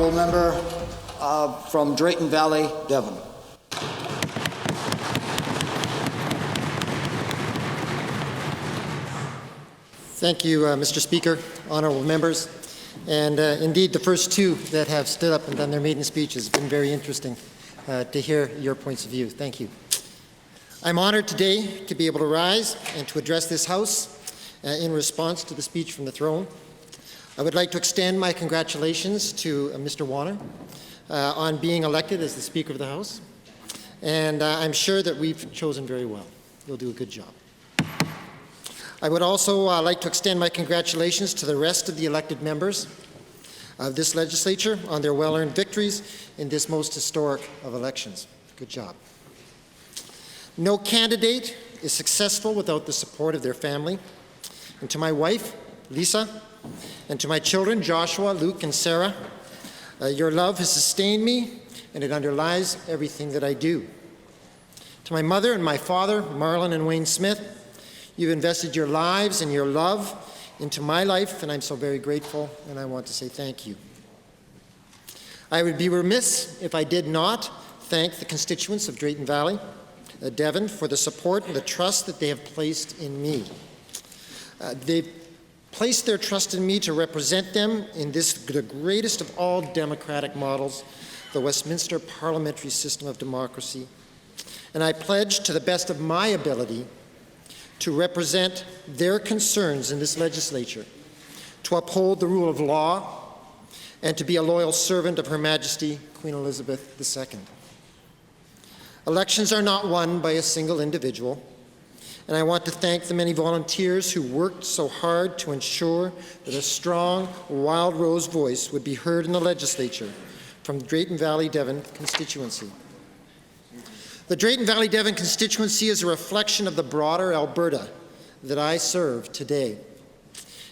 honourable member from Drayton, Valley-Devon. Thank you, Mr. Speaker, honourable members. And indeed, the first two that have stood up and done their maiden speech has been very interesting to hear your points of view. Thank you. I'm honoured today to be able to rise and to address this House in response to the speech from the throne. I would like to extend my congratulations to Mr. Warner on being elected as the Speaker of the House. And I'm sure that we've chosen very well. You'll do a good job. I would also like to extend my congratulations to the rest of the elected members of this legislature on their well-earned victories in this most historic of elections. Good job. No candidate is successful without the support of their family. And to my wife, Lisa, and to my children, Joshua, Luke, and Sarah, your love has sustained me, and it underlies everything that I do. To my mother and my father, Marlon and Wayne Smith, you've invested your lives and your love into my life, and I'm so very grateful, and I want to say thank you. I would be remiss if I did not thank the constituents of Drayton Valley, Devon, for the support and the trust that they have placed in me. They've placed their trust in me to represent them in the greatest of all democratic models, the Westminster parliamentary system of democracy. And I pledge to the best of my ability to represent their concerns in this legislature, to uphold the rule of law, and to be a loyal servant of Her Majesty Queen Elizabeth II. Elections are not won by a single individual, and I want to thank the many volunteers who worked so hard to ensure that a strong Wild Rose voice would be heard in the legislature from the Drayton Valley-Devon constituency. The Drayton Valley-Devon constituency is a reflection of the broader Alberta that I serve today.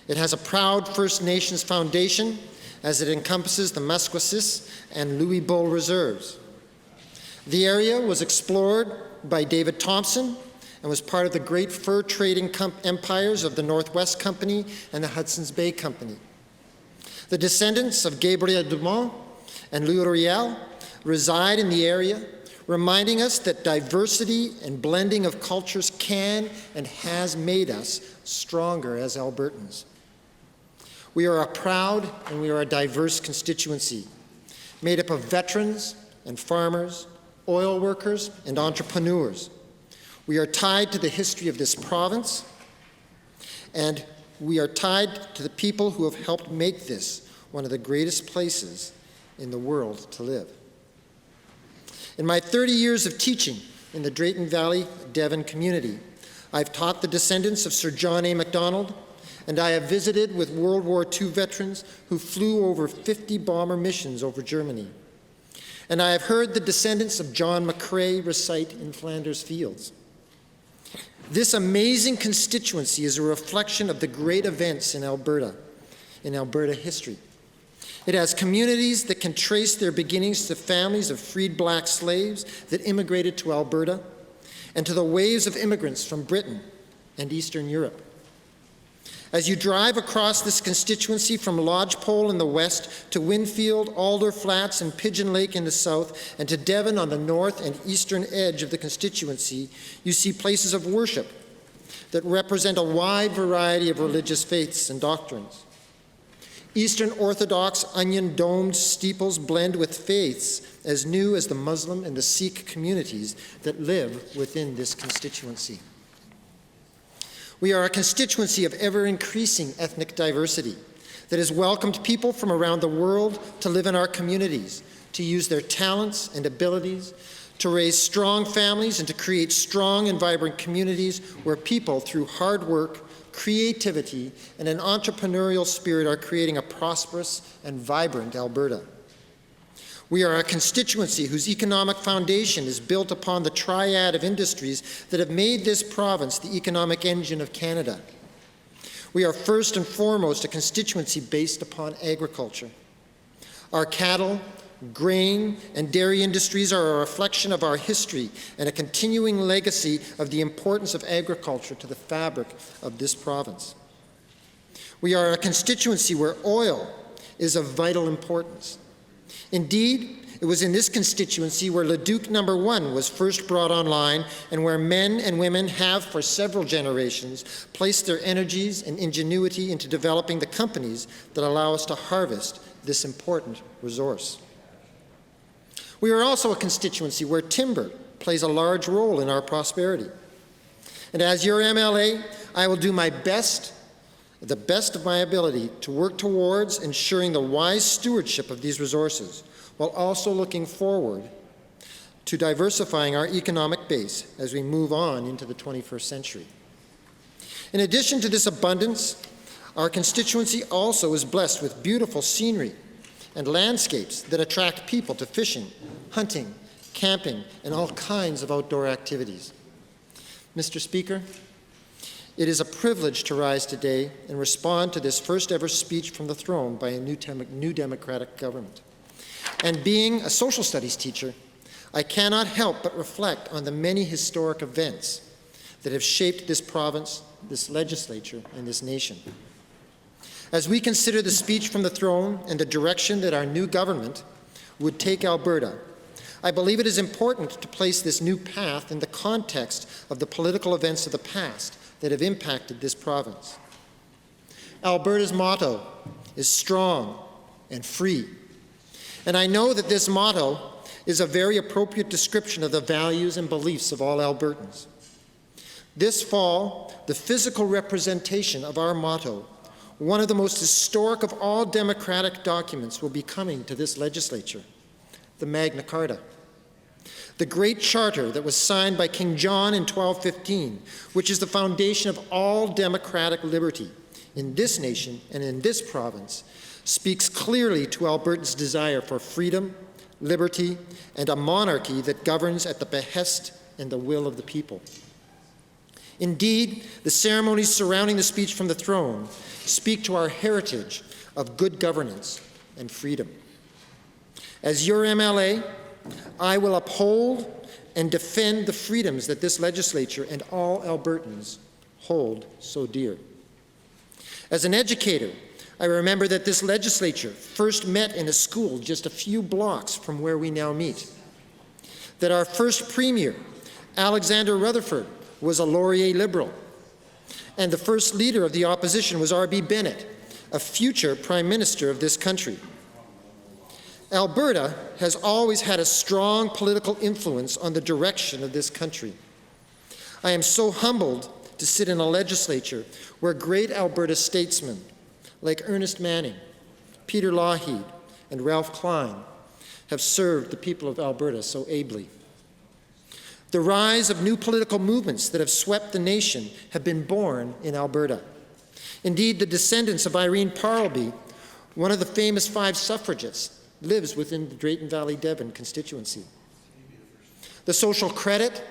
It has a proud First Nations foundation as it encompasses the Muskwasis and Louis Bull reserves. The area was explored by David Thompson and was part of the great fur trading empires of the Northwest Company and the Hudson's Bay Company. The descendants of Gabriel Dumont and Louis Riel reside in the area, reminding us that diversity and blending of cultures can and has made us stronger as Albertans. We are a proud and we are a diverse constituency, made up of veterans and farmers, oil workers and entrepreneurs. We are tied to the history of this province, and we are tied to the people who have helped make this one of the greatest places in the world to live. In my 30 years of teaching in the Drayton Valley-Devon community, I've taught the descendants of Sir John A. Macdonald, and I have visited with World War II veterans who flew over 50 bomber missions over Germany. And I have heard the descendants of John McCrae recite in Flanders Fields. This amazing constituency is a reflection of the great events in Alberta history. It has communities that can trace their beginnings to families of freed black slaves that immigrated to Alberta and to the waves of immigrants from Britain and Eastern Europe. As you drive across this constituency from Lodgepole in the west to Winfield, Alder Flats, and Pigeon Lake in the south, and to Devon on the north and eastern edge of the constituency, you see places of worship that represent a wide variety of religious faiths and doctrines. Eastern Orthodox onion-domed steeples blend with faiths as new as the Muslim and the Sikh communities that live within this constituency. We are a constituency of ever-increasing ethnic diversity that has welcomed people from around the world to live in our communities, to use their talents and abilities, to raise strong families and to create strong and vibrant communities where people, through hard work, creativity, and an entrepreneurial spirit, are creating a prosperous and vibrant Alberta. We are a constituency whose economic foundation is built upon the triad of industries that have made this province the economic engine of Canada. We are first and foremost a constituency based upon agriculture. Our cattle, grain, and dairy industries are a reflection of our history and a continuing legacy of the importance of agriculture to the fabric of this province. We are a constituency where oil is of vital importance. Indeed, it was in this constituency where Leduc No. 1 was first brought online and where men and women have, for several generations, placed their energies and ingenuity into developing the companies that allow us to harvest this important resource. We are also a constituency where timber plays a large role in our prosperity. And as your MLA, I will do my best, the best of my ability, to work towards ensuring the wise stewardship of these resources, while also looking forward to diversifying our economic base as we move on into the 21st century. In addition to this abundance, our constituency also is blessed with beautiful scenery and landscapes that attract people to fishing, hunting, camping, and all kinds of outdoor activities. Mr. Speaker, it is a privilege to rise today and respond to this first ever speech from the throne by a new democratic government. And being a social studies teacher, I cannot help but reflect on the many historic events that have shaped this province, this legislature, and this nation. As we consider the speech from the throne and the direction that our new government would take Alberta, I believe it is important to place this new path in the context of the political events of the past that have impacted this province. Alberta's motto is strong and free. And I know that this motto is a very appropriate description of the values and beliefs of all Albertans. This fall, the physical representation of our motto, one of the most historic of all democratic documents, will be coming to this legislature, the Magna Carta. The great charter that was signed by King John in 1215, which is the foundation of all democratic liberty in this nation and in this province, speaks clearly to Albertans' desire for freedom, liberty, and a monarchy that governs at the behest and the will of the people. Indeed, the ceremonies surrounding the speech from the throne speak to our heritage of good governance and freedom. As your MLA, I will uphold and defend the freedoms that this legislature and all Albertans hold so dear. As an educator, I remember that this legislature first met in a school just a few blocks from where we now meet. That our first premier, Alexander Rutherford, was a Laurier Liberal. And the first leader of the opposition was R.B. Bennett, a future Prime Minister of this country. Alberta has always had a strong political influence on the direction of this country. I am so humbled to sit in a legislature where great Alberta statesmen like Ernest Manning, Peter Lougheed, and Ralph Klein have served the people of Alberta so ably. The rise of new political movements that have swept the nation have been born in Alberta. Indeed, the descendants of Irene Parlby, one of the famous 5 suffragists, lives within the Drayton Valley-Devon constituency. The Social Credit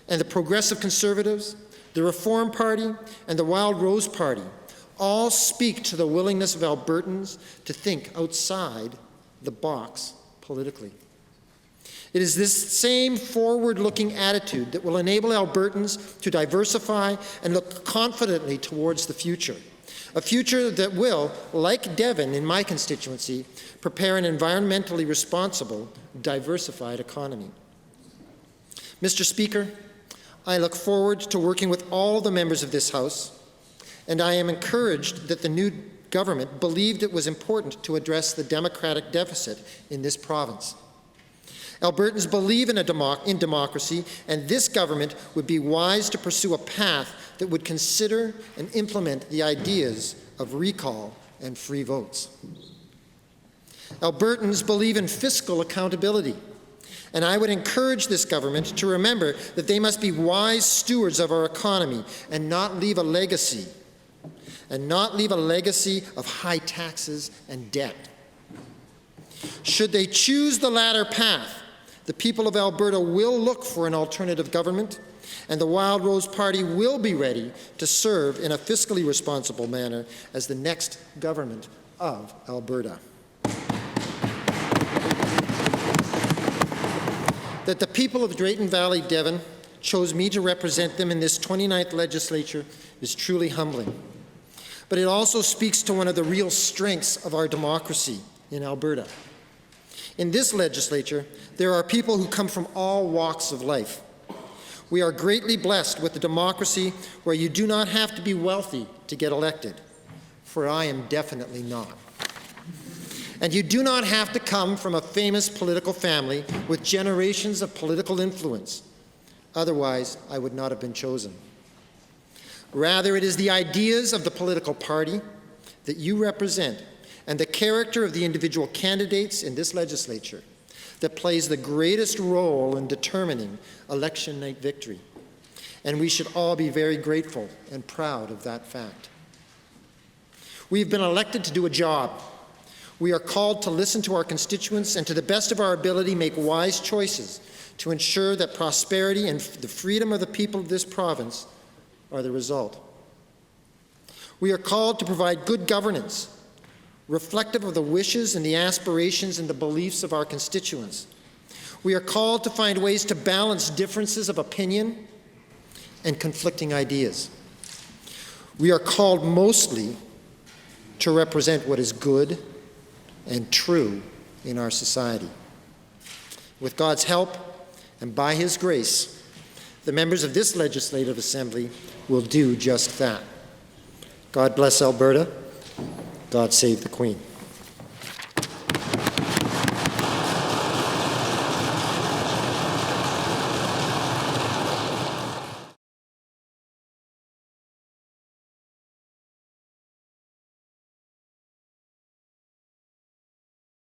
and the Progressive Conservatives, the Reform Party and the Wild Rose Party all speak to the willingness of Albertans to think outside the box politically. It is this same forward-looking attitude that will enable Albertans to diversify and look confidently towards the future. A future that will, like Devon in my constituency, prepare an environmentally responsible, diversified economy. Mr. Speaker, I look forward to working with all the members of this House, and I am encouraged that the new government believed it was important to address the democratic deficit in this province. Albertans believe in democracy, and this government would be wise to pursue a path that would consider and implement the ideas of recall and free votes. Albertans believe in fiscal accountability, and I would encourage this government to remember that they must be wise stewards of our economy and not leave a legacy of high taxes and debt. Should they choose the latter path, the people of Alberta will look for an alternative government, and the Wild Rose Party will be ready to serve in a fiscally responsible manner as the next government of Alberta. That the people of Drayton Valley-Devon chose me to represent them in this 29th legislature is truly humbling. But it also speaks to one of the real strengths of our democracy in Alberta. In this legislature, there are people who come from all walks of life. We are greatly blessed with a democracy where you do not have to be wealthy to get elected, for I am definitely not. And you do not have to come from a famous political family with generations of political influence. Otherwise, I would not have been chosen. Rather, it is the ideas of the political party that you represent and the character of the individual candidates in this legislature that plays the greatest role in determining election night victory. And we should all be very grateful and proud of that fact. We've been elected to do a job. We are called to listen to our constituents and to the best of our ability make wise choices to ensure that prosperity and the freedom of the people of this province are the result. We are called to provide good governance, reflective of the wishes and the aspirations and the beliefs of our constituents. We are called to find ways to balance differences of opinion and conflicting ideas. We are called mostly to represent what is good and true in our society. With God's help and by His grace, the members of this Legislative Assembly will do just that. God bless Alberta. God save the Queen.